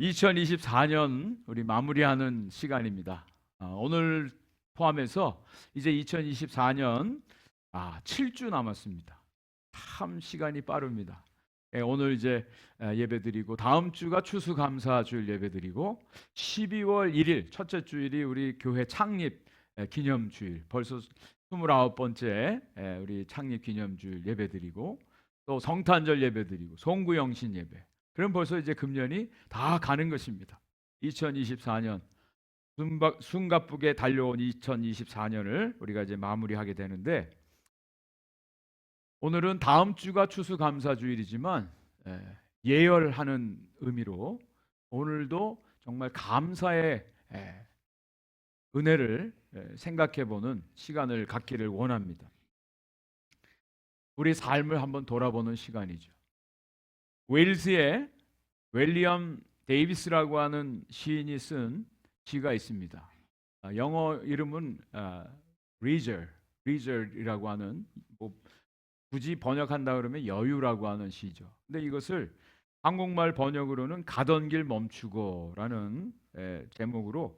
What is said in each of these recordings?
2024년 우리 마무리하는 시간입니다. 오늘 포함해서 이제 2024년 7주 남았습니다. 참 시간이 빠릅니다. 오늘 이제 예배드리고 다음 주가 추수감사주일 예배드리고 12월 1일 첫째 주일이 우리 교회 창립 기념주일, 벌써 29번째 우리 창립 기념주일 예배드리고 또 성탄절 예배드리고 송구영신 예배. 그럼 벌써 이제 금년이 다 가는 것입니다. 2024년 숨가쁘게 달려온 2024년을 우리가 이제 마무리하게 되는데, 오늘은 다음 주가 추수감사주일이지만 예열하는 의미로 오늘도 정말 감사의 은혜를 생각해보는 시간을 갖기를 원합니다. 우리 삶을 한번 돌아보는 시간이죠. 웨일스의 윌리엄 데이비스라고 하는 시인이 쓴 시가 있습니다. 영어 이름은 리저이라고 하는, 굳이 번역한다 그러면 여유라고 하는 시죠. 근데 이것을 한국말 번역으로는 가던 길 멈추고라는 제목으로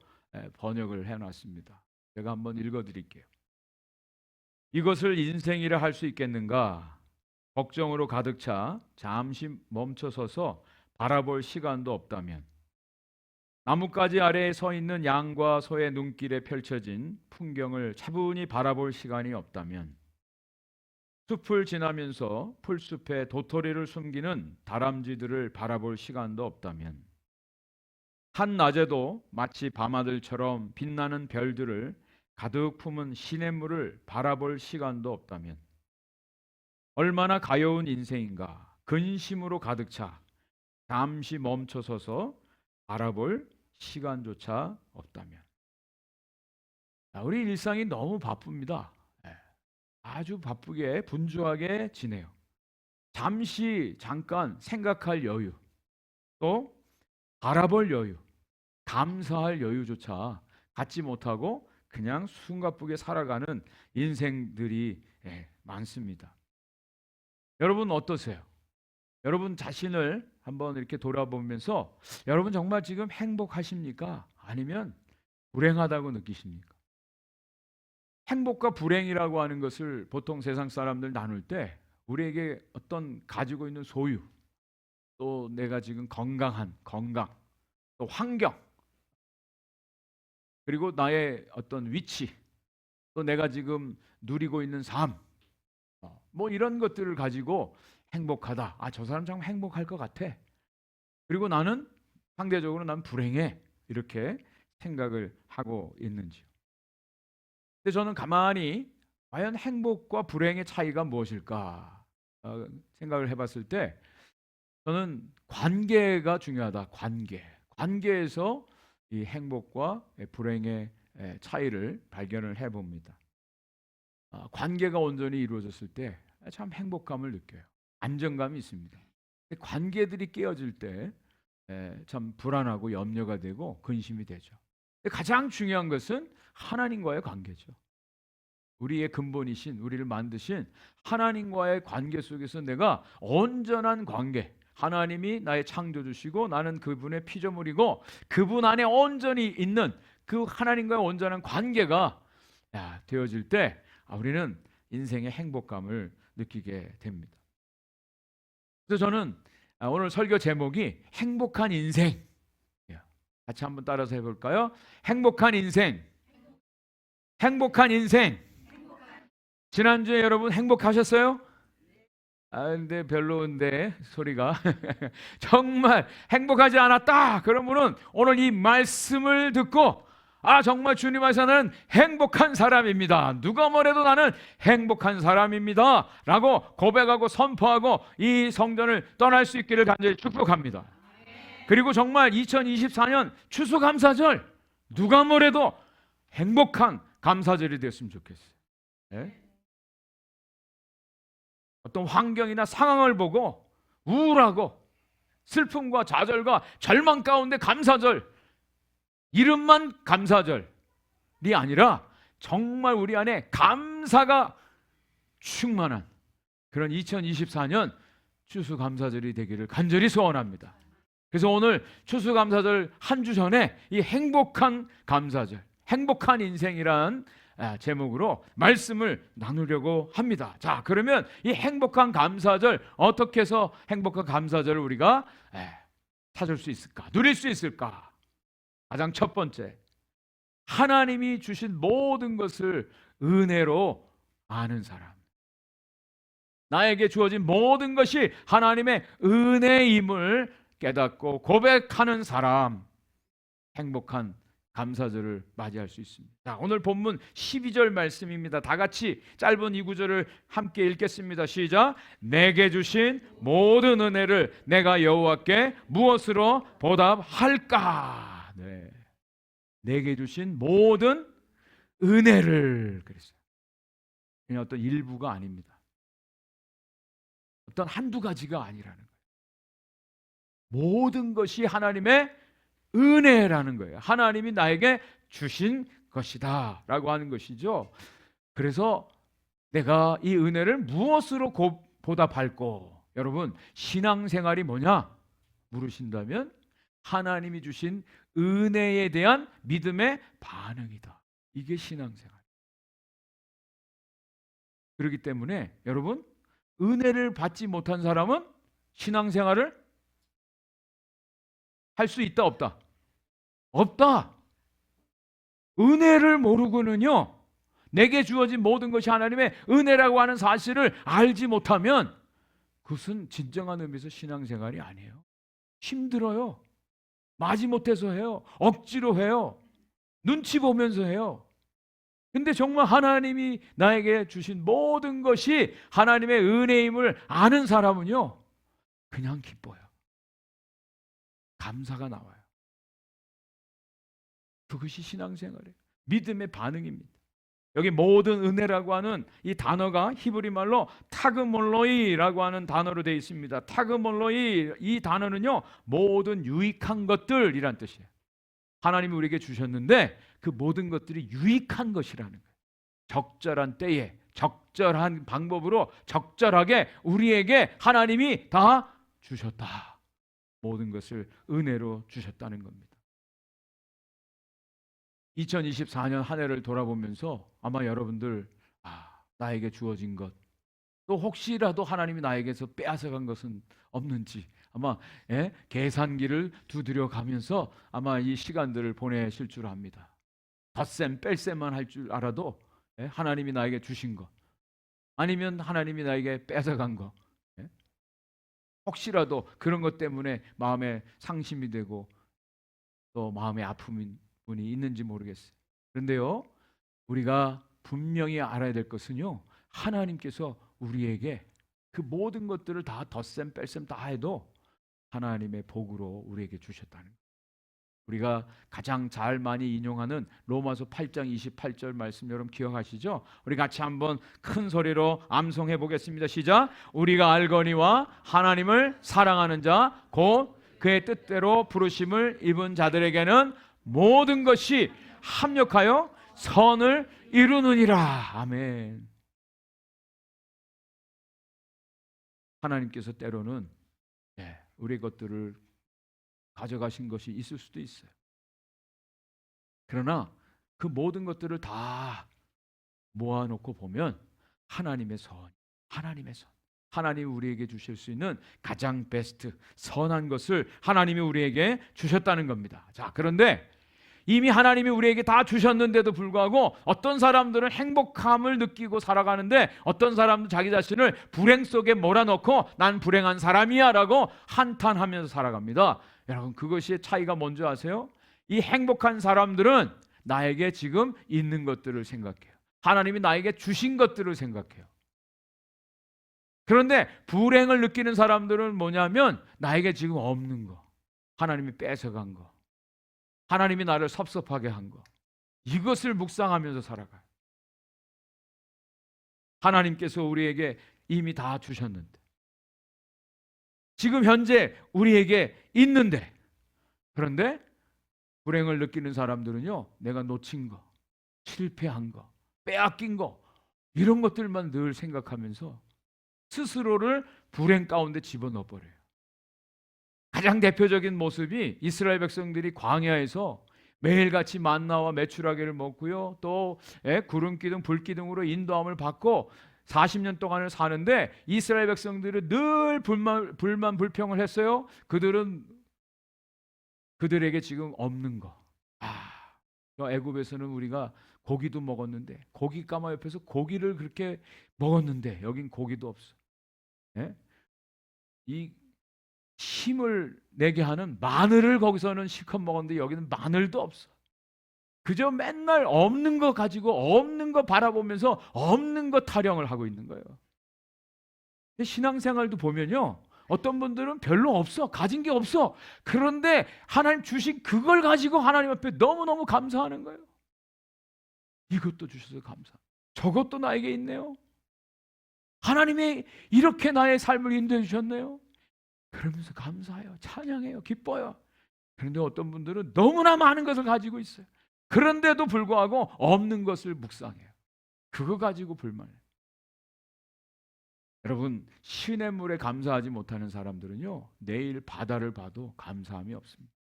번역을 해놨습니다. 제가 한번 읽어드릴게요. 이것을 인생이라 할 수 있겠는가? 걱정으로 가득 차 잠시 멈춰서서 바라볼 시간도 없다면, 나뭇가지 아래에 서 있는 양과 소의 눈길에 펼쳐진 풍경을 차분히 바라볼 시간이 없다면, 숲을 지나면서 풀숲에 도토리를 숨기는 다람쥐들을 바라볼 시간도 없다면, 한낮에도 마치 밤하늘처럼 빛나는 별들을 가득 품은 시냇물을 바라볼 시간도 없다면, 얼마나 가여운 인생인가. 근심으로 가득 차 잠시 멈춰서서 바라볼 시간조차 없다면. 우리 일상이 너무 바쁩니다. 아주 바쁘게 분주하게 지내요. 잠깐 생각할 여유, 또 바라볼 여유, 감사할 여유조차 갖지 못하고 그냥 숨가쁘게 살아가는 인생들이 많습니다. 여러분 어떠세요? 여러분 자신을 한번 이렇게 돌아보면서 여러분 정말 지금 행복하십니까? 아니면 불행하다고 느끼십니까? 행복과 불행이라고 하는 것을 보통 세상 사람들 나눌 때 우리에게 어떤 가지고 있는 소유, 또 내가 지금 건강, 또 환경, 그리고 나의 어떤 위치, 또 내가 지금 누리고 있는 삶, 이런 것들을 가지고 행복하다. 저 사람 정말 행복할 것 같아. 그리고 나는 상대적으로 난 불행해. 이렇게 생각을 하고 있는지요. 근데 저는 가만히 과연 행복과 불행의 차이가 무엇일까 생각을 해봤을 때, 저는 관계가 중요하다. 관계에서 이 행복과 불행의 차이를 발견을 해봅니다. 관계가 온전히 이루어졌을 때 참 행복감을 느껴요. 안정감이 있습니다. 관계들이 깨어질 때 참 불안하고 염려가 되고 근심이 되죠. 가장 중요한 것은 하나님과의 관계죠. 우리의 근본이신, 우리를 만드신 하나님과의 관계 속에서 내가 온전한 관계, 하나님이 나의 창조주시고 나는 그분의 피조물이고 그분 안에 온전히 있는 그 하나님과의 온전한 관계가 되어질 때 우리는 인생의 행복감을 느끼게 됩니다. 그래서 저는 오늘 설교 제목이 행복한 인생. 같이 한번 따라서 해볼까요? 행복한 인생. 행복한 인생. 지난주에 여러분 행복하셨어요? 근데 별로인데 소리가 정말 행복하지 않았다 그러면은 오늘 이 말씀을 듣고 정말 주님 안에서 나는 행복한 사람입니다, 누가 뭐래도 나는 행복한 사람입니다 라고 고백하고 선포하고 이 성전을 떠날 수 있기를 간절히 축복합니다. 그리고 정말 2024년 추수감사절 누가 뭐래도 행복한 감사절이 되었으면 좋겠어요. 어떤 환경이나 상황을 보고 우울하고 슬픔과 좌절과 절망 가운데 감사절, 이름만 감사절이 아니라 정말 우리 안에 감사가 충만한 그런 2024년 추수감사절이 되기를 간절히 소원합니다. 그래서 오늘 추수감사절 한 주 전에 이 행복한 감사절, 행복한 인생이란 제목으로 말씀을 나누려고 합니다. 자, 그러면 이 행복한 감사절, 어떻게 해서 행복한 감사절을 우리가 찾을 수 있을까? 누릴 수 있을까? 가장 첫 번째, 하나님이 주신 모든 것을 은혜로 아는 사람. 나에게 주어진 모든 것이 하나님의 은혜임을 깨닫고 고백하는 사람, 행복한 감사절을 맞이할 수 있습니다. 자, 오늘 본문 12절 말씀입니다. 다 같이 짧은 이 구절을 함께 읽겠습니다. 시작. 내게 주신 모든 은혜를 내가 여호와께 무엇으로 보답할까? 네. 내게 주신 모든 은혜를, 그랬어요. 그냥 어떤 일부가 아닙니다. 어떤 한두 가지가 아니라는 거예요. 모든 것이 하나님의 은혜라는 거예요. 하나님이 나에게 주신 것이다 라고 하는 것이죠. 그래서 내가 이 은혜를 무엇으로 보답할꼬? 여러분, 신앙생활이 뭐냐 물으신다면 하나님이 주신 은혜에 대한 믿음의 반응이다. 이게 신앙생활. 그렇기 때문에 여러분, 은혜를 받지 못한 사람은 신앙생활을 할 수 있다 없다? 없다. 은혜를 모르고는요, 내게 주어진 모든 것이 하나님의 은혜라고 하는 사실을 알지 못하면 그것은 진정한 의미에서 신앙생활이 아니에요. 힘들어요. 마지못해서 해요. 억지로 해요. 눈치 보면서 해요. 근데 정말 하나님이 나에게 주신 모든 것이 하나님의 은혜임을 아는 사람은요, 그냥 기뻐요. 감사가 나와요. 그것이 신앙생활이에요. 믿음의 반응입니다. 여기 모든 은혜라고 하는 이 단어가 히브리 말로 타그몰로이라고 하는 단어로 되어 있습니다. 타그몰로이, 이 단어는요, 모든 유익한 것들이란 뜻이에요. 하나님이 우리에게 주셨는데 그 모든 것들이 유익한 것이라는 거예요. 적절한 때에 적절한 방법으로 적절하게 우리에게 하나님이 다 주셨다. 모든 것을 은혜로 주셨다는 겁니다. 2024년 한 해를 돌아보면서 아마 여러분들 나에게 주어진 것, 또 혹시라도 하나님이 나에게서 빼앗아간 것은 없는지 아마 계산기를 두드려 가면서 아마 이 시간들을 보내실 줄 압니다. 덧셈 뺄셈만 할 줄 알아도 하나님이 나에게 주신 것, 아니면 하나님이 나에게 뺏어간 것, 혹시라도 그런 것 때문에 마음에 상심이 되고 또 마음에 아픔이 있는지 모르겠어요. 그런데요, 우리가 분명히 알아야 될 것은요, 하나님께서 우리에게 그 모든 것들을 다 덧셈 뺄셈 다 해도 하나님의 복으로 우리에게 주셨다는 거예요. 우리가 가장 잘 많이 인용하는 로마서 8장 28절 말씀 여러분 기억하시죠? 우리 같이 한번 큰 소리로 암송해 보겠습니다. 시작. 우리가 알거니와 하나님을 사랑하는 자 곧 그의 뜻대로 부르심을 입은 자들에게는 모든 것이 합력하여 선을 이루느니라. 아멘. 하나님께서 때로는 우리 것들을 가져가신 것이 있을 수도 있어요. 그러나 그 모든 것들을 다 모아놓고 보면 하나님의 선, 하나님이 우리에게 주실 수 있는 가장 베스트, 선한 것을 하나님이 우리에게 주셨다는 겁니다. 자, 그런데 이미 하나님이 우리에게 다 주셨는데도 불구하고 어떤 사람들은 행복함을 느끼고 살아가는데 어떤 사람은 자기 자신을 불행 속에 몰아넣고 난 불행한 사람이야 라고 한탄하면서 살아갑니다. 여러분, 그것이 차이가 뭔지 아세요? 이 행복한 사람들은 나에게 지금 있는 것들을 생각해요. 하나님이 나에게 주신 것들을 생각해요. 그런데 불행을 느끼는 사람들은 뭐냐면 나에게 지금 없는 거, 하나님이 뺏어간 거, 하나님이 나를 섭섭하게 한 거, 이것을 묵상하면서 살아가요. 하나님께서 우리에게 이미 다 주셨는데, 지금 현재 우리에게 있는데, 그런데 불행을 느끼는 사람들은요, 내가 놓친 거, 실패한 거, 빼앗긴 거, 이런 것들만 늘 생각하면서 스스로를 불행 가운데 집어넣어버려요. 가장 대표적인 모습이 이스라엘 백성들이 광야에서 매일같이 만나와 메추라기를 먹고요. 또 구름 기둥, 불 기둥으로 인도함을 받고 40년 동안을 사는데 이스라엘 백성들은 늘 불만 불평을 했어요. 그들에게 지금 없는 거. 애굽에서는 우리가 고기도 먹었는데 고기 까마 옆에서 고기를 그렇게 먹었는데 여긴 고기도 없어. 이 힘을 내게 하는 마늘을 거기서는 실컷 먹었는데 여기는 마늘도 없어. 그저 맨날 없는 거 가지고 없는 거 바라보면서 없는 거 타령을 하고 있는 거예요. 신앙생활도 보면요, 어떤 분들은 별로 없어, 가진 게 없어. 그런데 하나님 주신 그걸 가지고 하나님 앞에 너무너무 감사하는 거예요. 이것도 주셔서 감사, 저것도 나에게 있네요. 하나님이 이렇게 나의 삶을 인도해 주셨네요. 그러면서 감사해요, 찬양해요, 기뻐요. 그런데 어떤 분들은 너무나 많은 것을 가지고 있어요. 그런데도 불구하고 없는 것을 묵상해요. 그거 가지고 불만해요. 여러분, 시냇물에 감사하지 못하는 사람들은요, 내일 바다를 봐도 감사함이 없습니다.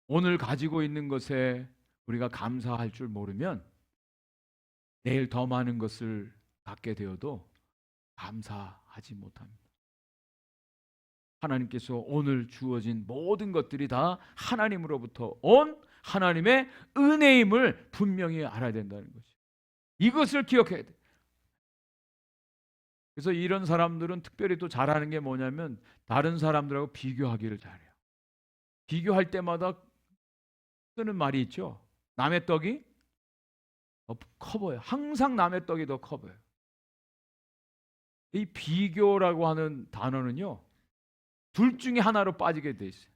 오늘 가지고 있는 것에 우리가 감사할 줄 모르면 내일 더 많은 것을 갖게 되어도 감사하지 못합니다. 하나님께서 오늘 주어진 모든 것들이 다 하나님으로부터 온 하나님의 은혜임을 분명히 알아야 된다는 거죠. 이것을 기억해야 돼. 그래서 이런 사람들은 특별히 또 잘하는 게 뭐냐면 다른 사람들하고 비교하기를 잘해요. 비교할 때마다 쓰는 말이 있죠. 남의 떡이 더 커 보여. 항상 남의 떡이 더 커 보여. 이 비교라고 하는 단어는요, 둘 중에 하나로 빠지게 돼 있어요.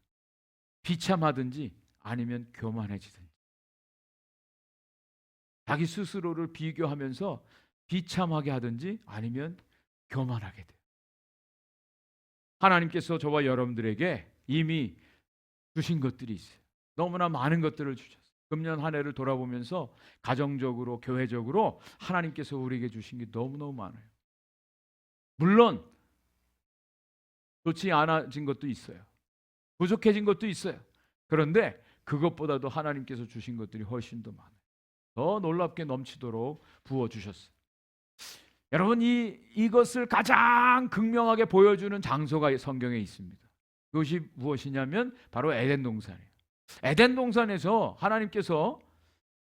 비참하든지 아니면 교만해지든지. 자기 스스로를 비교하면서 비참하게 하든지 아니면 교만하게 돼요. 하나님께서 저와 여러분들에게 이미 주신 것들이 있어요. 너무나 많은 것들을 주셨어요. 금년 한 해를 돌아보면서 가정적으로, 교회적으로 하나님께서 우리에게 주신 게 너무너무 많아요. 물론 좋지 않아진 것도 있어요. 부족해진 것도 있어요. 그런데 그것보다도 하나님께서 주신 것들이 훨씬 더 많아요. 더 놀랍게 넘치도록 부어주셨어요. 여러분, 이것을 가장 극명하게 보여주는 장소가 성경에 있습니다. 그것이 무엇이냐면 바로 에덴 동산이에요. 에덴 동산에서 하나님께서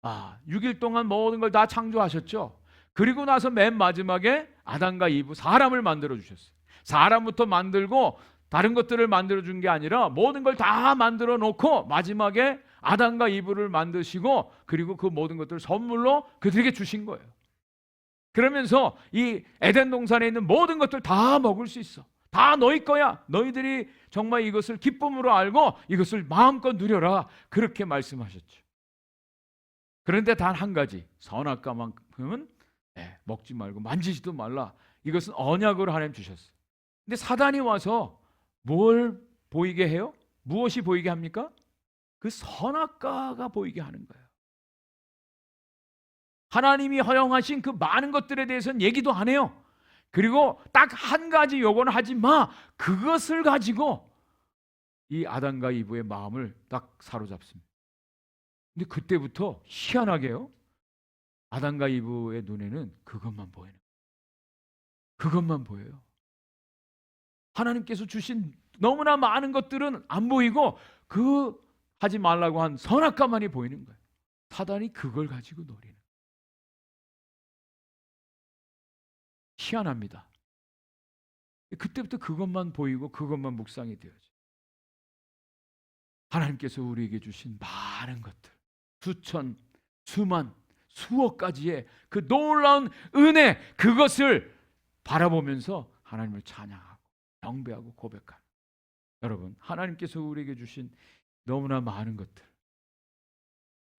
6일 동안 모든 걸 다 창조하셨죠. 그리고 나서 맨 마지막에 아담과 이브, 사람을 만들어 주셨어요. 사람부터 만들고 다른 것들을 만들어 준 게 아니라 모든 걸 다 만들어 놓고 마지막에 아담과 이브를 만드시고 그리고 그 모든 것들을 선물로 그들에게 주신 거예요. 그러면서 이 에덴 동산에 있는 모든 것들 다 먹을 수 있어. 다 너희 거야. 너희들이 정말 이것을 기쁨으로 알고 이것을 마음껏 누려라. 그렇게 말씀하셨죠. 그런데 단 한 가지, 선악과만큼은 먹지 말고 만지지도 말라. 이것은 언약으로 하나님 주셨어요. 근데 사단이 와서 뭘 보이게 해요? 무엇이 보이게 합니까? 그 선악과가 보이게 하는 거예요. 하나님이 허용하신 그 많은 것들에 대해서는 얘기도 안 해요. 그리고 딱 한 가지 요구는 하지 마. 그것을 가지고 이 아담과 이브의 마음을 딱 사로잡습니다. 근데 그때부터 희한하게요, 아담과 이브의 눈에는 그것만 보이는 거예요. 그것만 보여요. 하나님께서 주신 너무나 많은 것들은 안 보이고 그 하지 말라고 한 선악과만이 보이는 거예요. 사단이 그걸 가지고 노리는 거예요. 희한합니다. 그때부터 그것만 보이고 그것만 묵상이 되어져. 하나님께서 우리에게 주신 많은 것들, 수천, 수만, 수억 가지의 그 놀라운 은혜, 그것을 바라보면서 하나님을 찬양하고 경배하고 고백하는, 여러분, 하나님께서 우리에게 주신 너무나 많은 것들,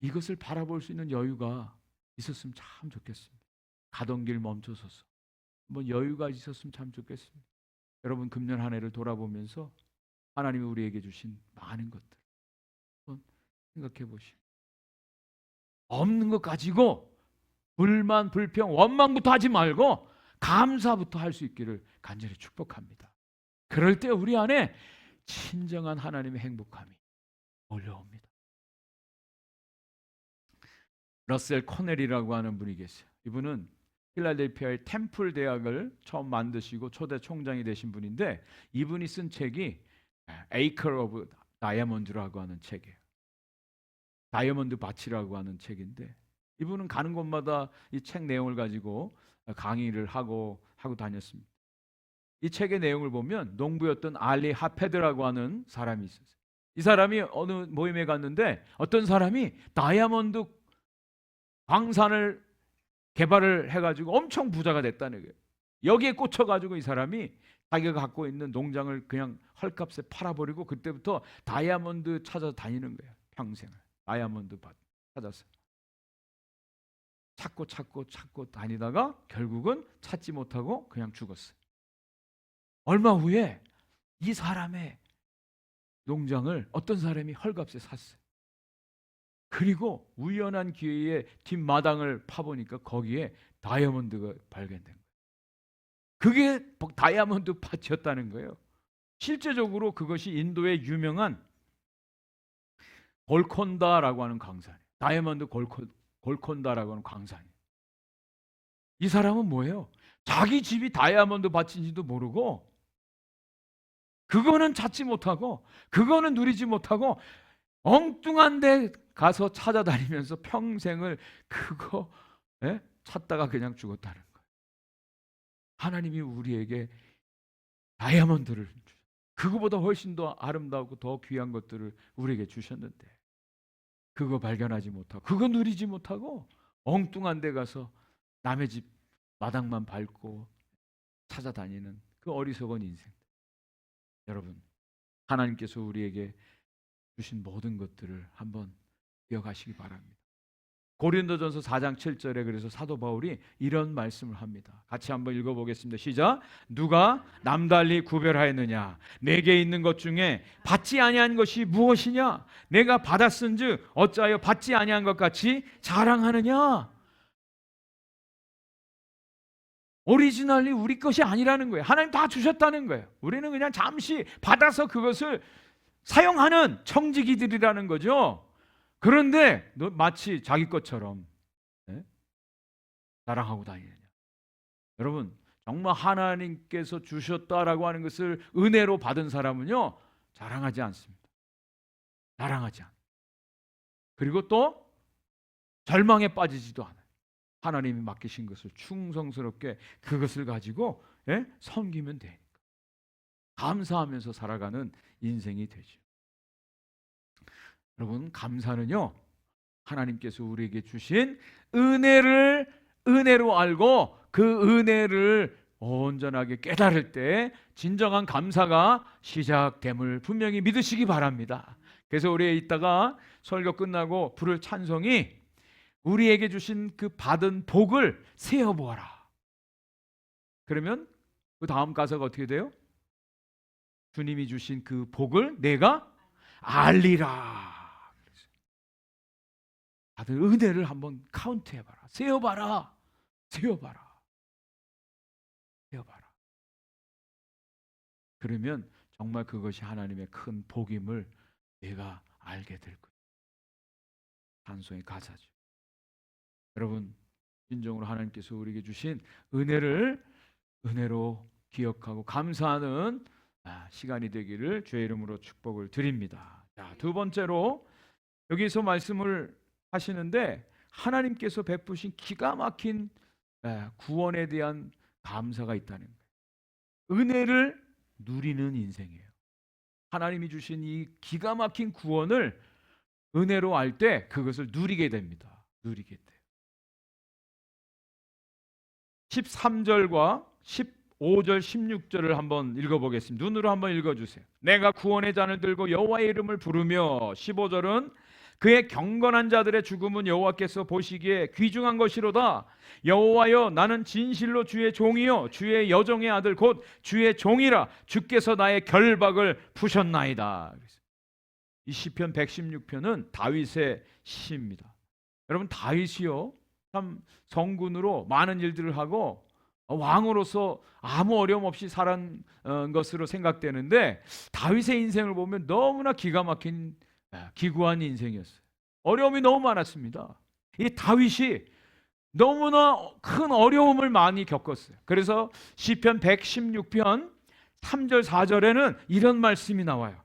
이것을 바라볼 수 있는 여유가 있었으면 참 좋겠습니다. 가던 길 멈춰서서 한번 여유가 있었으면 참 좋겠습니다. 여러분, 금년 한 해를 돌아보면서 하나님이 우리에게 주신 많은 것들 한번 생각해 보시고, 없는 것 가지고 불만, 불평, 원망부터 하지 말고 감사부터 할 수 있기를 간절히 축복합니다. 그럴 때 우리 안에 진정한 하나님의 행복함이 몰려옵니다. 러셀 코넬이라고 하는 분이 계세요. 이분은 필라델피아의 템플 대학을 처음 만드시고 초대 총장이 되신 분인데, 이분이 쓴 책이 Acre of Diamond라고 하는 책이에요. 다이아몬드 밭이라고 하는 책인데, 이분은 가는 곳마다 이 책 내용을 가지고 강의를 하고 다녔습니다. 이 책의 내용을 보면 농부였던 알리 하페드라고 하는 사람이 있었어요. 이 사람이 어느 모임에 갔는데 어떤 사람이 다이아몬드 광산을 개발을 해가지고 엄청 부자가 됐다는 거예요. 여기에 꽂혀가지고 이 사람이 자기가 갖고 있는 농장을 그냥 헐값에 팔아버리고 그때부터 다이아몬드 찾아 다니는 거예요. 평생을 다이아몬드 밭 찾아서 찾고 다니다가 결국은 찾지 못하고 그냥 죽었어요. 얼마 후에 이 사람의 농장을 어떤 사람이 헐값에 샀어요. 그리고 우연한 기회에 뒷마당을 파보니까 거기에 다이아몬드가 발견된 거예요. 그게 다이아몬드 밭이었다는 거예요. 실제적으로 그것이 인도의 유명한 골콘다라고 하는 광산이에요. 다이아몬드 골콘다라고 하는 광산이에요. 이 사람은 뭐예요? 자기 집이 다이아몬드 밭인지도 모르고, 그거는 찾지 못하고, 그거는 누리지 못하고 엉뚱한 데 가서 찾아다니면서 평생을 그거 찾다가 그냥 죽었다는 거예요. 하나님이 우리에게 다이아몬드를 그거보다 훨씬 더 아름다우고 더 귀한 것들을 우리에게 주셨는데, 그거 발견하지 못하고 그거 누리지 못하고 엉뚱한 데 가서 남의 집 마당만 밟고 찾아다니는 그 어리석은 인생. 여러분, 하나님께서 우리에게 주신 모든 것들을 한번 기억하시기 바랍니다. 고린도전서 4장 7절에 그래서 사도 바울이 이런 말씀을 합니다. 같이 한번 읽어보겠습니다. 시작. 누가 남달리 구별하였느냐? 내게 있는 것 중에 받지 아니한 것이 무엇이냐? 내가 받았은즉 어찌하여 받지 아니한 것 같이 자랑하느냐? 오리지널리 우리 것이 아니라는 거예요. 하나님 다 주셨다는 거예요. 우리는 그냥 잠시 받아서 그것을 사용하는 청지기들이라는 거죠. 그런데 마치 자기 것처럼 자랑하고 다니느냐. 여러분, 정말 하나님께서 주셨다라고 하는 것을 은혜로 받은 사람은요, 자랑하지 않습니다. 자랑하지 않아요. 그리고 또 절망에 빠지지도 않아요. 하나님이 맡기신 것을 충성스럽게 그것을 가지고 섬기면 되니까 감사하면서 살아가는 인생이 되죠. 여러분, 감사는요, 하나님께서 우리에게 주신 은혜로 알고 그 은혜를 온전하게 깨달을 때 진정한 감사가 시작됨을 분명히 믿으시기 바랍니다. 그래서 우리 이따가 설교 끝나고 부를 찬송이 우리에게 주신 그 받은 복을 세어보아라. 그러면 그 다음 가사가 어떻게 돼요? 주님이 주신 그 복을 내가 알리라. 다들 은혜를 한번 카운트해봐라. 세어봐라. 그러면 정말 그것이 하나님의 큰 복임을 내가 알게 될 거예요. 찬송의 가사죠. 여러분, 진정으로 하나님께서 우리에게 주신 은혜로 기억하고 감사하는 시간이 되기를 주의 이름으로 축복을 드립니다. 자, 두 번째로 여기서 말씀을 하시는데 하나님께서 베푸신 기가 막힌 구원에 대한 감사가 있다는 거예요. 은혜를 누리는 인생이에요. 하나님이 주신 이 기가 막힌 구원을 은혜로 알 때 그것을 누리게 됩니다. 누리게 돼요. 13절과 15절 16절을 한번 읽어보겠습니다. 눈으로 한번 읽어주세요. 내가 구원의 잔을 들고 여호와의 이름을 부르며 15절은 그의 경건한 자들의 죽음은 여호와께서 보시기에 귀중한 것이로다. 여호와여, 나는 진실로 주의 종이요 주의 여종의 아들 곧 주의 종이라. 주께서 나의 결박을 푸셨나이다. 이 시편 116편은 다윗의 시입니다. 여러분, 다윗이요 참 성군으로 많은 일들을 하고 왕으로서 아무 어려움 없이 살은 것으로 생각되는데 다윗의 인생을 보면 너무나 기가 막힌 기구한 인생이었어요. 어려움이 너무 많았습니다. 이 다윗이 너무나 큰 어려움을 많이 겪었어요. 그래서 시편 116편 3절 4절에는 이런 말씀이 나와요.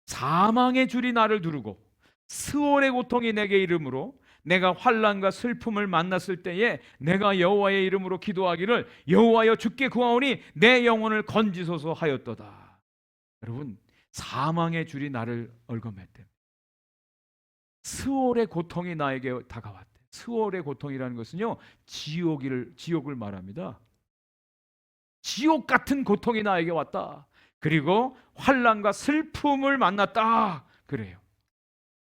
사망의 줄이 나를 두르고 스올의 고통이 내게 이르므로 내가 환난과 슬픔을 만났을 때에 내가 여호와의 이름으로 기도하기를 여호와여 주께 구하오니 내 영혼을 건지소서 하였도다. 여러분, 사망의 줄이 나를 얽어맸대. 스올의 고통이 나에게 다가왔대. 스올의 고통이라는 것은요, 지옥을 말합니다. 지옥 같은 고통이 나에게 왔다. 그리고 환난과 슬픔을 만났다. 그래요.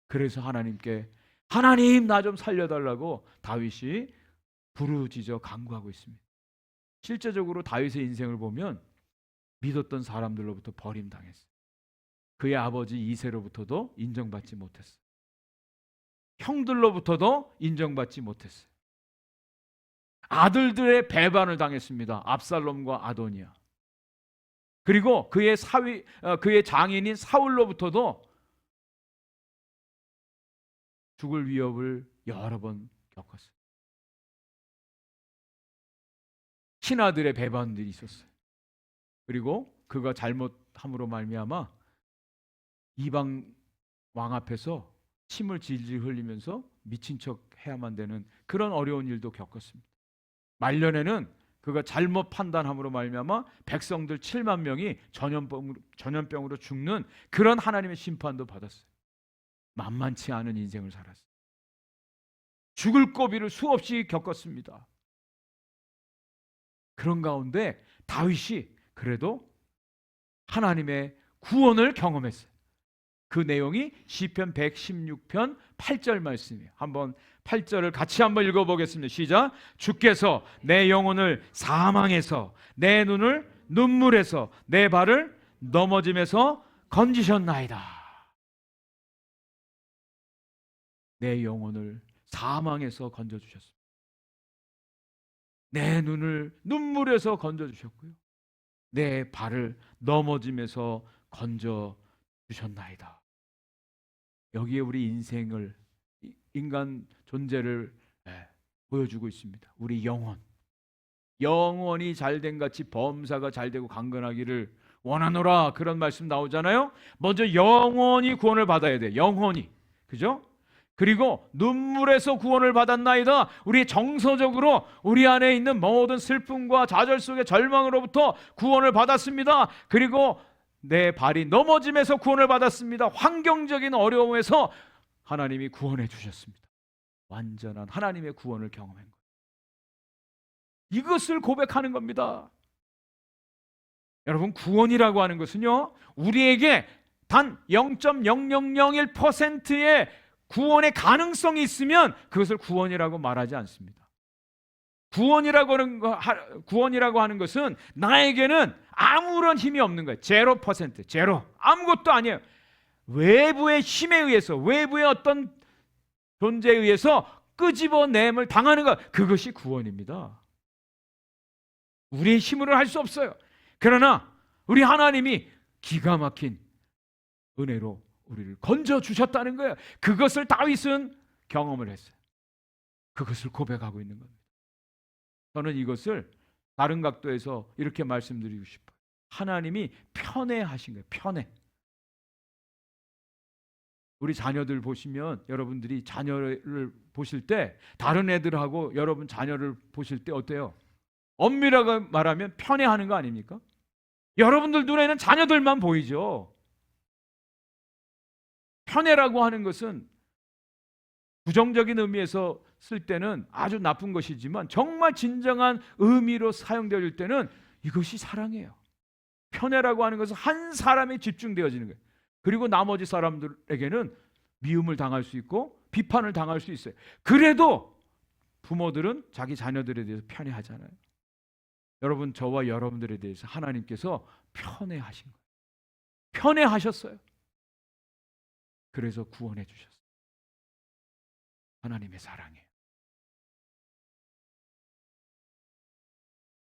그래서 하나님께 하나님 나 좀 살려달라고 다윗이 부르짖어 간구하고 있습니다. 실제적으로 다윗의 인생을 보면 믿었던 사람들로부터 버림당했어요. 그의 아버지 이새로부터도 인정받지 못했어요. 형들로부터도 인정받지 못했어요. 아들들의 배반을 당했습니다. 압살롬과 아도니아. 그리고 그의 장인인 사울로부터도 죽을 위협을 여러 번 겪었어요. 신하들의 배반들이 있었어요. 그리고 그가 잘못함으로 말미암아 이방 왕 앞에서 침을 질질 흘리면서 미친 척 해야만 되는 그런 어려운 일도 겪었습니다. 말년에는 그가 잘못 판단함으로 말미암아 백성들 7만 명이 전염병으로 죽는 그런 하나님의 심판도 받았어요. 만만치 않은 인생을 살았어요. 죽을 고비를 수없이 겪었습니다. 그런 가운데 다윗이 그래도 하나님의 구원을 경험했어요. 그 내용이 시편 116편 8절 말씀이에요. 한번 8절을 같이 한번 읽어보겠습니다. 시작. 주께서 내 영혼을 사망에서 내 눈을 눈물에서 내 발을 넘어짐에서 건지셨나이다. 내 영혼을 사망에서 건져주셨습니다. 내 눈을 눈물에서 건져주셨고요. 내 발을 넘어짐에서 건져주셨나이다. 여기에 우리 인생을, 인간 존재를 보여주고 있습니다. 우리 영원히 잘된 같이 범사가 잘되고 강건하기를 원하노라, 그런 말씀 나오잖아요. 먼저 영원히 구원을 받아야 돼. 영원히. 그죠? 그리고 눈물에서 구원을 받았나이다. 우리 정서적으로 우리 안에 있는 모든 슬픔과 좌절 속의 절망으로부터 구원을 받았습니다. 그리고 내 발이 넘어짐에서 구원을 받았습니다. 환경적인 어려움에서 하나님이 구원해 주셨습니다. 완전한 하나님의 구원을 경험한 것. 이것을 고백하는 겁니다. 여러분, 구원이라고 하는 것은요, 우리에게 단 0.0001%의 구원의 가능성이 있으면 그것을 구원이라고 말하지 않습니다. 구원이라고 하는 것은 나에게는 아무런 힘이 없는 거예요. 0%, 제로. 아무것도 아니에요. 외부의 힘에 의해서, 외부의 어떤 존재에 의해서 끄집어냄을 당하는 것, 그것이 구원입니다. 우리의 힘으로 할 수 없어요. 그러나 우리 하나님이 기가 막힌 은혜로 우리를 건져주셨다는 거예요. 그것을 다윗은 경험을 했어요. 그것을 고백하고 있는 겁니다. 저는 이것을 다른 각도에서 이렇게 말씀드리고 싶어요. 하나님이 편애하신 거예요. 편애. 우리 자녀들 보시면, 여러분들이 자녀를 보실 때 다른 애들하고 여러분 자녀를 보실 때 어때요? 엄밀하게 말하면 편애하는 거 아닙니까? 여러분들 눈에는 자녀들만 보이죠. 편애라고 하는 것은 부정적인 의미에서 쓸 때는 아주 나쁜 것이지만 정말 진정한 의미로 사용될 때는 이것이 사랑이에요. 편애라고 하는 것은 한 사람에 집중되어지는 거예요. 그리고 나머지 사람들에게는 미움을 당할 수 있고 비판을 당할 수 있어요. 그래도 부모들은 자기 자녀들에 대해서 편애하잖아요. 여러분, 저와 여러분들에 대해서 하나님께서 편애하신 거예요. 편애하셨어요. 그래서 구원해 주셨어요. 하나님의 사랑이에요.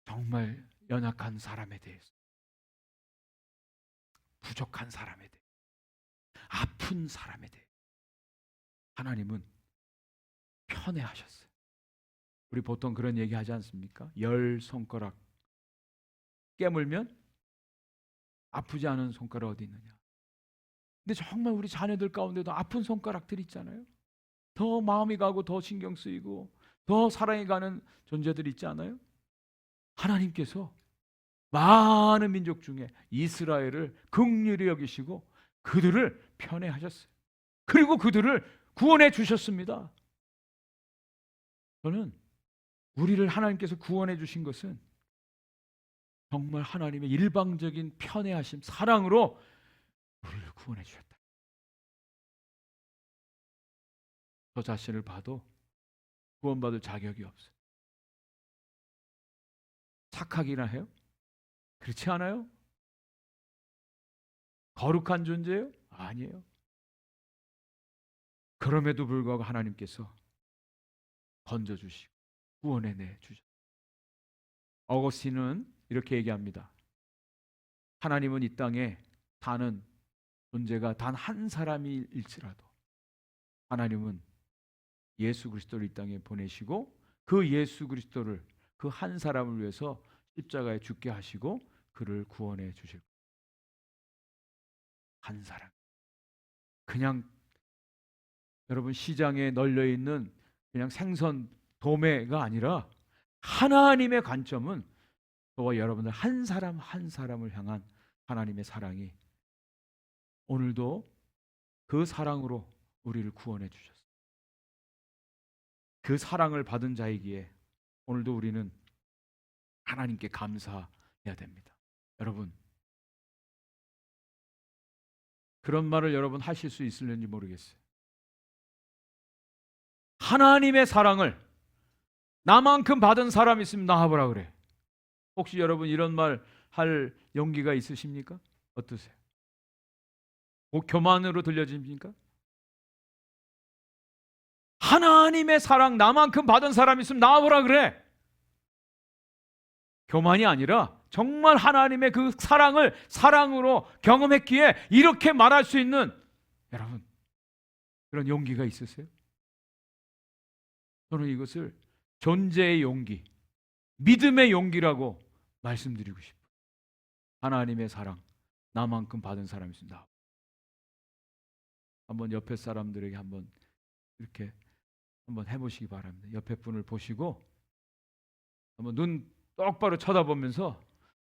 정말 연약한 사람에 대해서, 부족한 사람에 대해서, 아픈 사람에 대해서 하나님은 편애하셨어요. 우리 보통 그런 얘기 하지 않습니까? 10손가락 깨물면 아프지 않은 손가락 어디 있느냐. 근데 정말 우리 자녀들 가운데도 아픈 손가락들 있잖아요. 더 마음이 가고 더 신경 쓰이고 더 사랑이 가는 존재들 있지 않아요? 하나님께서 많은 민족 중에 이스라엘을 긍휼히 여기시고 그들을 편애하셨어요. 그리고 그들을 구원해 주셨습니다. 저는 우리를 하나님께서 구원해 주신 것은 정말 하나님의 일방적인 편애하심, 사랑으로 우리를 구원해 주셨다. 저 자신을 봐도 구원받을 자격이 없어요. 착하기나 해요? 그렇지 않아요? 거룩한 존재예요? 아니에요. 그럼에도 불구하고 하나님께서 건져주시고 구원해내 주셨어요. 어거스틴은 이렇게 얘기합니다. 하나님은 이 땅에 사는 존재가 단 한 사람일지라도 하나님은 예수 그리스도를 이 땅에 보내시고 그 예수 그리스도를 그 한 사람을 위해서 십자가에 죽게 하시고 그를 구원해 주실 거예요. 한 사람. 그냥 여러분 시장에 널려 있는 그냥 생선 도매가 아니라 하나님의 관점은 저와 여러분들 한 사람 한 사람을 향한 하나님의 사랑이 오늘도 그 사랑으로 우리를 구원해 주셨어요. 그 사랑을 받은 자이기에 오늘도 우리는 하나님께 감사해야 됩니다. 여러분, 그런 말을 여러분 하실 수 있을는지 모르겠어요. 하나님의 사랑을 나만큼 받은 사람 있으면 나와보라 그래. 혹시 여러분 이런 말 할 용기가 있으십니까? 어떠세요? 교만으로 들려집니까? 하나님의 사랑 나만큼 받은 사람 있으면 나와보라 그래. 교만이 아니라 정말 하나님의 그 사랑을 사랑으로 경험했기에 이렇게 말할 수 있는 여러분 그런 용기가 있으세요? 저는 이것을 존재의 용기, 믿음의 용기라고 말씀드리고 싶어요. 하나님의 사랑 나만큼 받은 사람이 있습니다. 한번 옆에 사람들에게 한번 이렇게 한번 해보시기 바랍니다. 옆에 분을 보시고 한번 눈 똑바로 쳐다보면서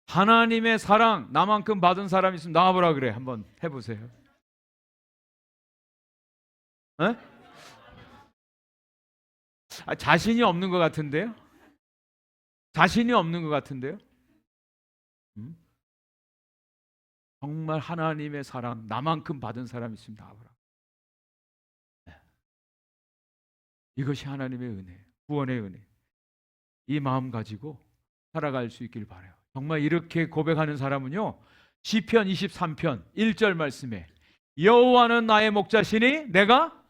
하나님의 사랑 나만큼 받은 사람이 있으면 나와보라 그래. 한번 해보세요. 에? 자신이 없는 것 같은데요? 자신이 없는 것 같은데요? 정말 하나님의 사랑 나만큼 받은 사람이 있으면 나와보라. 네. 이것이 하나님의 은혜, 구원의 은혜. 이 마음 가지고 살아갈 수 있길 바라요. 정말 이렇게 고백하는 사람은요, 시편 23편 1절 말씀에 여호와는 나의 목자시니 내가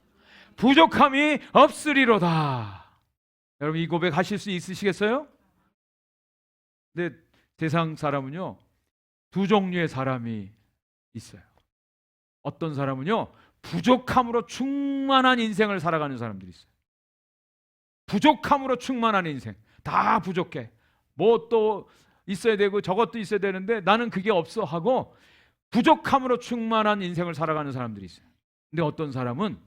부족함이 없으리로다. 여러분 이 고백 하실 수 있으시겠어요? 근데 세상 사람은요 두 종류의 사람이 있어요. 어떤 사람은요 부족함으로 충만한 인생을 살아가는 사람들이 있어요. 부족함으로 충만한 인생. 다 부족해. 뭐 또 있어야 되고 저것도 있어야 되는데 나는 그게 없어 하고 부족함으로 충만한 인생을 살아가는 사람들이 있어요. 근데 어떤 사람은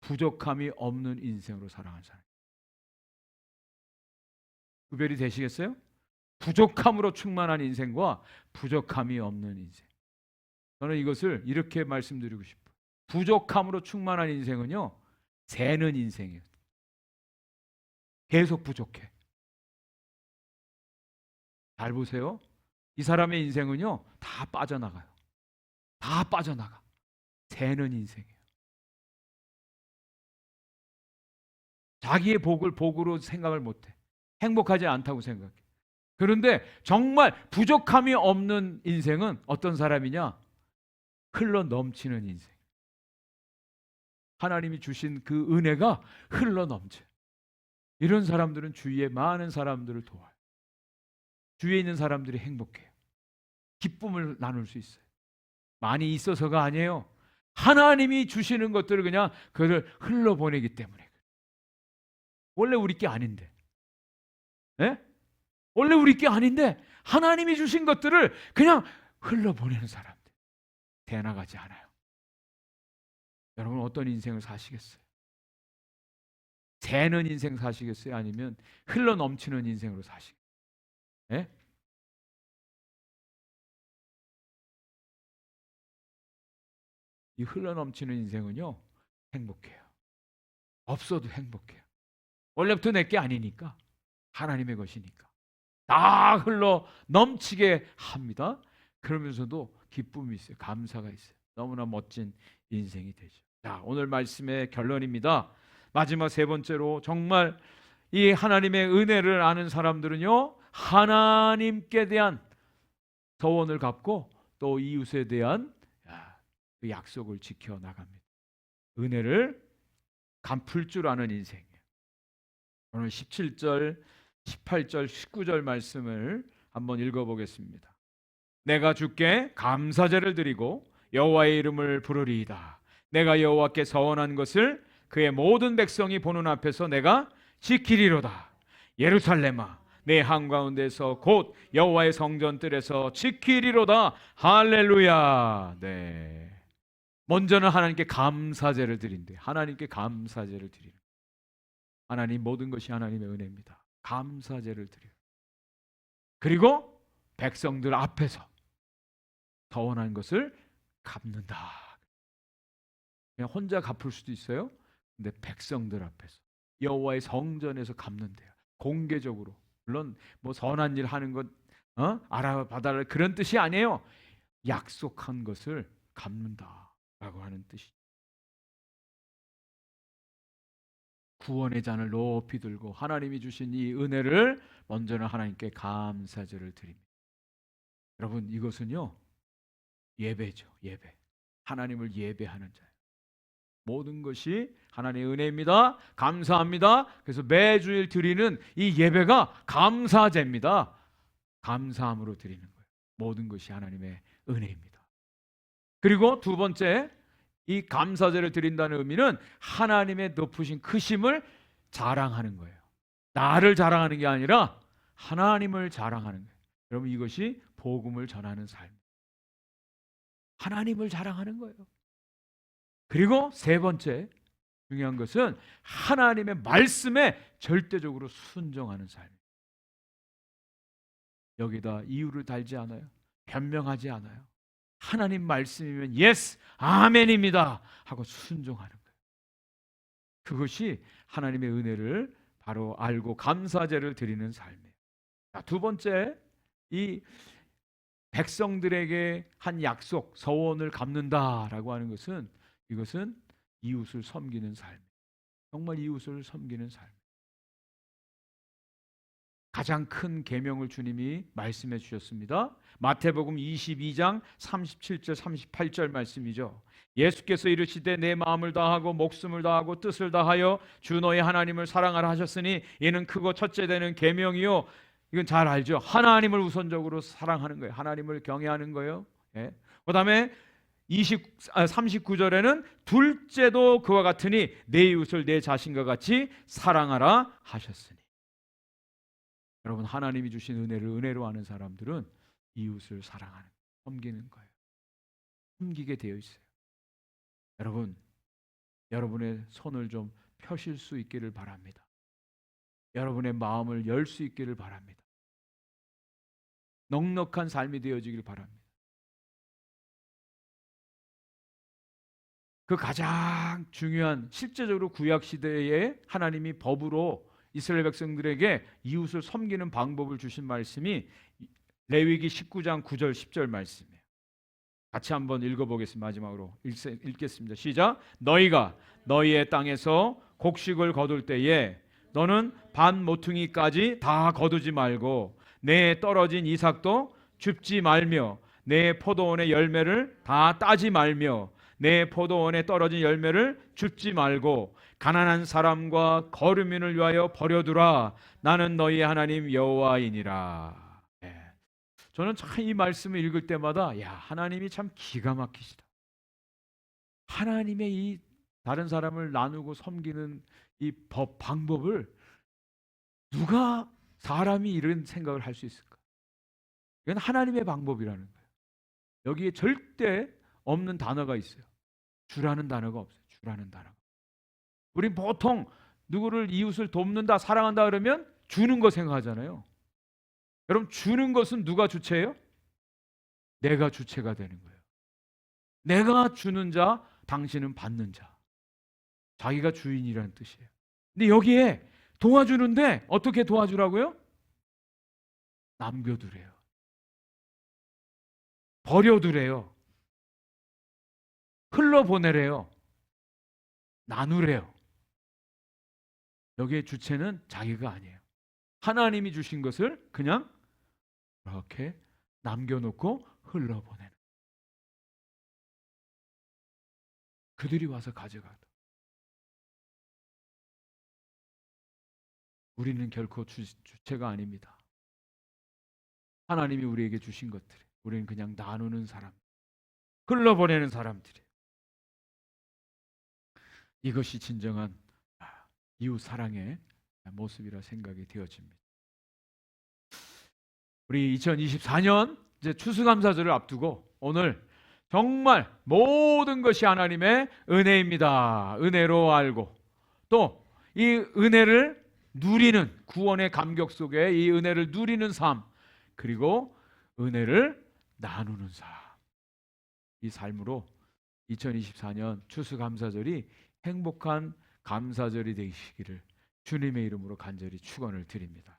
부족함이 없는 인생으로 살아가는 사람. 구별이 되시겠어요? 부족함으로 충만한 인생과 부족함이 없는 인생. 저는 이것을 이렇게 말씀드리고 싶어요. 부족함으로 충만한 인생은요 새는 인생이에요. 계속 부족해. 잘 보세요. 이 사람의 인생은요 다 빠져나가요. 다 빠져나가. 새는 인생이에요. 자기의 복을 복으로 생각을 못해. 행복하지 않다고 생각해. 그런데 정말 부족함이 없는 인생은 어떤 사람이냐? 흘러 넘치는 인생. 하나님이 주신 그 은혜가 흘러 넘쳐요. 이런 사람들은 주위에 많은 사람들을 도와요. 주위에 있는 사람들이 행복해요. 기쁨을 나눌 수 있어요. 많이 있어서가 아니에요. 하나님이 주시는 것들을 그냥 그를 흘러보내기 때문에. 원래 우리 게 아닌데. 예? 원래 우리 게 아닌데 하나님이 주신 것들을 그냥 흘러보내는 사람들. 대나가지 않아요. 여러분 어떤 인생을 사시겠어요? 새는 인생 사시겠어요? 아니면 흘러 넘치는 인생으로 사시겠어요? 예? 이 흘러 넘치는 인생은요 행복해요. 없어도 행복해요. 원래부터 내 게 아니니까 하나님의 것이니까 다 흘러 넘치게 합니다. 그러면서도 기쁨이 있어요. 감사가 있어요. 너무나 멋진 인생이 되죠. 자, 오늘 말씀의 결론입니다. 마지막 세 번째로 정말 이 하나님의 은혜를 아는 사람들은요 하나님께 대한 서원을 갚고 또 이웃에 대한 그 약속을 지켜 나갑니다. 은혜를 갚을 줄 아는 인생이에요. 오늘 17절, 18절, 19절 말씀을 한번 읽어보겠습니다. 내가 주께 감사제를 드리고 여호와의 이름을 부르리이다. 내가 여호와께 서원한 것을 그의 모든 백성이 보는 앞에서 내가 지키리로다. 예루살렘아 내 한가운데서 곧 여호와의 성전 뜰에서 지키리로다. 할렐루야. 네. 먼저는 하나님께 감사제를 드린대. 하나님께 감사제를 드리는. 하나님 모든 것이 하나님의 은혜입니다. 감사제를 드려요. 그리고 백성들 앞에서 서원한 것을 갚는다. 그냥 혼자 갚을 수도 있어요. 근데 백성들 앞에서 여호와의 성전에서 갚는데요. 공개적으로. 물론 뭐 선한 일 하는 것 알아봐달라 그런 뜻이 아니에요. 약속한 것을 갚는다라고 하는 뜻이죠. 구원의 잔을 높이 들고 하나님이 주신 이 은혜를 먼저는 하나님께 감사제를 드립니다. 여러분 이것은요 예배죠. 예배. 하나님을 예배하는 자예요. 모든 것이 하나님의 은혜입니다. 감사합니다. 그래서 매주일 드리는 이 예배가 감사제입니다. 감사함으로 드리는 거예요. 모든 것이 하나님의 은혜입니다. 그리고 두 번째, 이 감사제를 드린다는 의미는 하나님의 높으신 크심을 자랑하는 거예요. 나를 자랑하는 게 아니라 하나님을 자랑하는 거예요. 여러분 이것이 복음을 전하는 삶. 하나님을 자랑하는 거예요. 그리고 세 번째 중요한 것은 하나님의 말씀에 절대적으로 순종하는 삶. 여기다 이유를 달지 않아요. 변명하지 않아요. 하나님 말씀이면 예스, 아멘입니다 하고 순종하는 거예요. 그것이 하나님의 은혜를 바로 알고 감사제를 드리는 삶이에요. 자, 두 번째, 이 백성들에게 한 약속, 서원을 갚는다라고 하는 것은 이것은 이웃을 섬기는 삶. 정말 이웃을 섬기는 삶. 가장 큰 계명을 주님이 말씀해 주셨습니다. 마태복음 22장 37절 38절 말씀이죠. 예수께서 이르시되 내 마음을 다하고 목숨을 다하고 뜻을 다하여 주 너의 하나님을 사랑하라 하셨으니 이는 크고 첫째 되는 계명이요. 이건 잘 알죠. 하나님을 우선적으로 사랑하는 거예요. 하나님을 경외하는 거예요. 예. 그다음에 39절에는 둘째도 그와 같으니 내 이웃을 내 자신과 같이 사랑하라 하셨으니. 여러분 하나님이 주신 은혜를 은혜로 아는 사람들은 이웃을 사랑하는, 섬기는 거예요. 섬기게 되어 있어요. 여러분, 여러분의 손을 좀 펴실 수 있기를 바랍니다. 여러분의 마음을 열 수 있기를 바랍니다. 넉넉한 삶이 되어지길 바랍니다. 그 가장 중요한 실제적으로 구약 시대에 하나님이 법으로 이스라엘 백성들에게 이웃을 섬기는 방법을 주신 말씀이 레위기 19장 9절 10절 말씀이에요. 같이 한번 읽어보겠습니다. 마지막으로 읽겠습니다. 시작. 너희가 너희의 땅에서 곡식을 거둘 때에 너는 반 모퉁이까지 다 거두지 말고 내 떨어진 이삭도 줍지 말며 내 포도원의 열매를 다 따지 말며 내 포도원에 떨어진 열매를 줍지 말고 가난한 사람과 거류민을 위하여 버려두라. 나는 너희 하나님 여호와이니라. 네. 저는 참 이 말씀을 읽을 때마다 야, 하나님이 참 기가 막히시다. 하나님의 이 다른 사람을 나누고 섬기는 이 방법을 누가 사람이 이런 생각을 할 수 있을까? 이건 하나님의 방법이라는 거예요. 여기에 절대 없는 단어가 있어요. 주라는 단어가 없어요. 주라는 단어가. 우린 보통 누구를 이웃을 돕는다, 사랑한다 그러면 주는 거 생각하잖아요. 여러분, 주는 것은 누가 주체예요? 내가 주체가 되는 거예요. 내가 주는 자, 당신은 받는 자. 자기가 주인이라는 뜻이에요. 근데 여기에 도와주는데 어떻게 도와주라고요? 남겨두래요. 버려두래요. 흘러보내래요. 나누래요. 여기에 주체는 자기가 아니에요. 하나님이 주신 것을 그냥 이렇게 남겨놓고 흘러보내는. 그들이 와서 가져가다. 우리는 결코 주체가 아닙니다. 하나님이 우리에게 주신 것들, 우리는 그냥 나누는 사람, 흘러보내는 사람들이에요. 이것이 진정한 이웃 사랑의 모습이라 생각이 되어집니다. 우리 2024년 이제 추수감사절을 앞두고 오늘 정말 모든 것이 하나님의 은혜입니다. 은혜로 알고 또 이 은혜를 누리는 구원의 감격 속에 이 은혜를 누리는 삶, 그리고 은혜를 나누는 삶, 이 삶으로 2024년 추수감사절이 행복한 감사절이 되시기를 주님의 이름으로 간절히 축원을 드립니다.